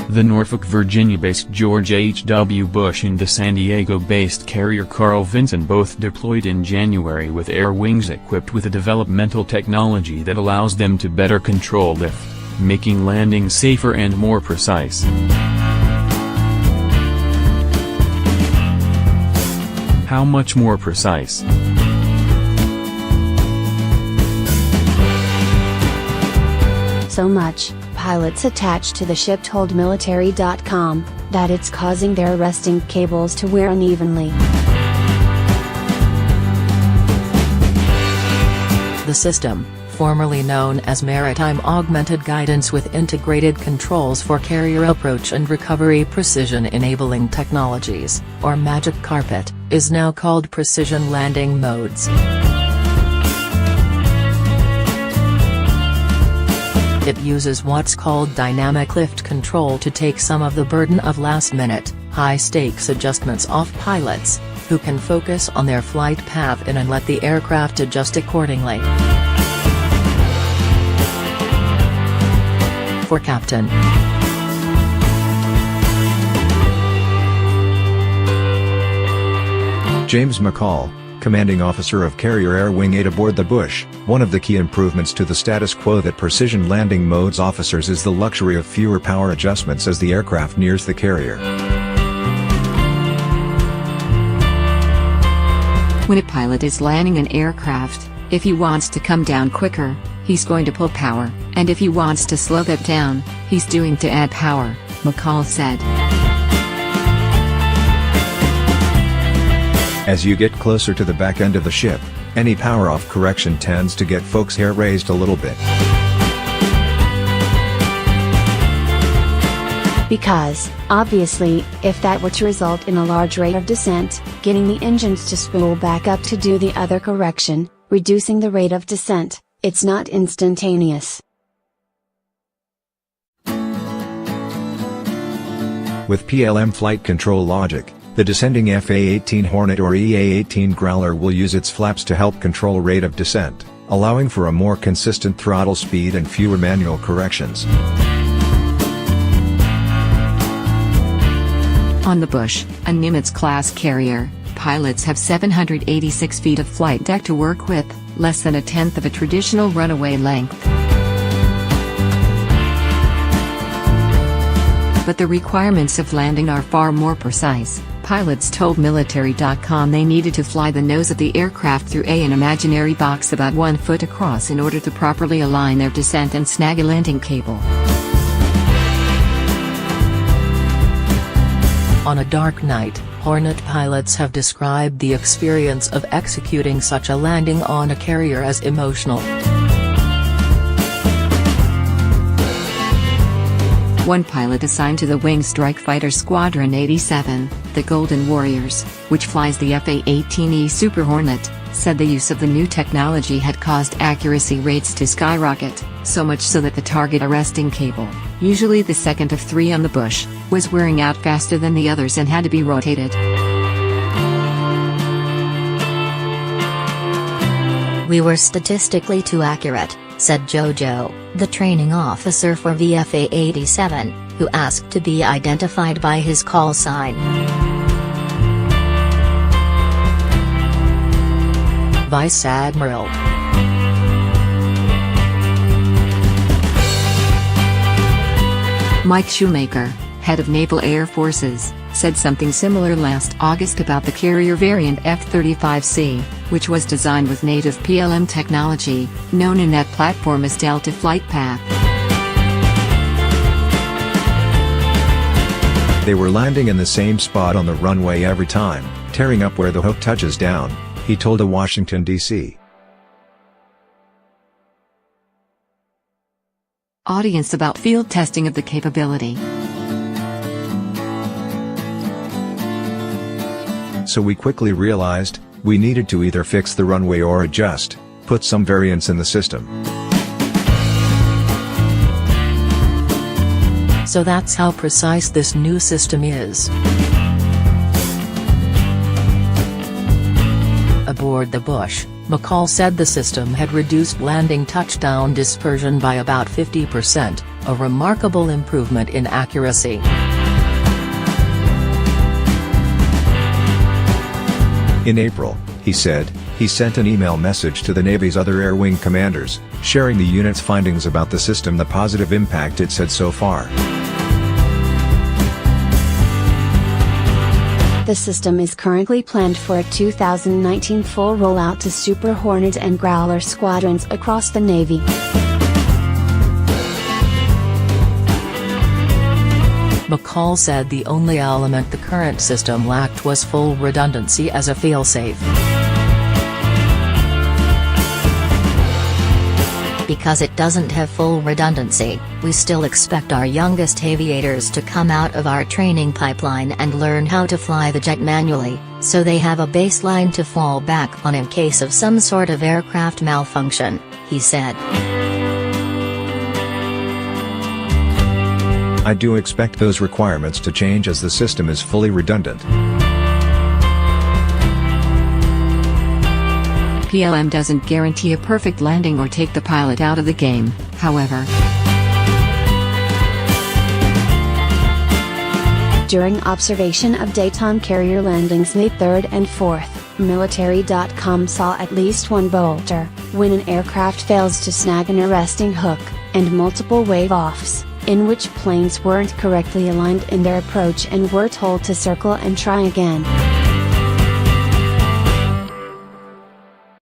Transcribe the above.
The Norfolk, Virginia-based George H.W. Bush and the San Diego-based carrier Carl Vinson both deployed in January with air wings equipped with a developmental technology that allows them to better control lift, making landings safer and more precise. How much more precise? So much, pilots attached to the ship told military.com, that it's causing their arresting cables to wear unevenly. The system, formerly known as Maritime Augmented Guidance with Integrated Controls for Carrier Approach and Recovery Precision Enabling Technologies, or Magic Carpet, is now called Precision Landing Modes. It uses what's called dynamic lift control to take some of the burden of last-minute, high-stakes adjustments off pilots, who can focus on their flight path and let the aircraft adjust accordingly. For Captain James McCall, commanding officer of Carrier Air Wing 8 aboard the Bush, one of the key improvements to the status quo that precision landing modes offers is the luxury of fewer power adjustments as the aircraft nears the carrier. When a pilot is landing an aircraft, if he wants to come down quicker, he's going to pull power, and if he wants to slow that down, he's doing to add power, McCall said. As you get closer to the back end of the ship, any power off correction tends to get folks' hair raised a little bit. Because, obviously, if that were to result in a large rate of descent, getting the engines to spool back up to do the other correction, reducing the rate of descent, it's not instantaneous. With PLM flight control logic, the descending FA-18 Hornet or EA-18 Growler will use its flaps to help control rate of descent, allowing for a more consistent throttle speed and fewer manual corrections. On the Bush, a Nimitz-class carrier, pilots have 786 feet of flight deck to work with, less than a tenth of a traditional runway length. But the requirements of landing are far more precise. Pilots told military.com they needed to fly the nose of the aircraft through an imaginary box about 1 foot across in order to properly align their descent and snag a landing cable. On a dark night, Hornet pilots have described the experience of executing such a landing on a carrier as emotional. One pilot assigned to the Wing Strike Fighter Squadron 87, the Golden Warriors, which flies the FA-18E Super Hornet, said the use of the new technology had caused accuracy rates to skyrocket, so much so that the target arresting cable, usually the second of 3 on the Bush, was wearing out faster than the others and had to be rotated. "We were statistically too accurate," said Jojo, the training officer for VFA-87, who asked to be identified by his call sign. Vice Admiral Mike Shoemaker, head of Naval Air Forces, said something similar last August about the carrier variant F-35C, which was designed with native PLM technology, known in that platform as Delta Flight Path. They were landing in the same spot on the runway every time, tearing up where the hook touches down, he told a Washington, D.C. audience about field testing of the capability. So we quickly realized, we needed to either fix the runway or adjust, put some variance in the system. So that's how precise this new system is. Aboard the Bush, McCall said the system had reduced landing touchdown dispersion by about 50%, a remarkable improvement in accuracy. In April, he said, he sent an email message to the Navy's other Air Wing commanders, sharing the unit's findings about the system, the positive impact it's had so far. The system is currently planned for a 2019 full rollout to Super Hornet and Growler squadrons across the Navy. McCall said the only element the current system lacked was full redundancy as a failsafe. Because it doesn't have full redundancy, we still expect our youngest aviators to come out of our training pipeline and learn how to fly the jet manually, so they have a baseline to fall back on in case of some sort of aircraft malfunction, he said. I do expect those requirements to change as the system is fully redundant. PLM doesn't guarantee a perfect landing or take the pilot out of the game, however. During observation of daytime carrier landings May 3rd and 4th, Military.com saw at least one bolter, when an aircraft fails to snag an arresting hook, and multiple wave-offs, in which planes weren't correctly aligned in their approach and were told to circle and try again.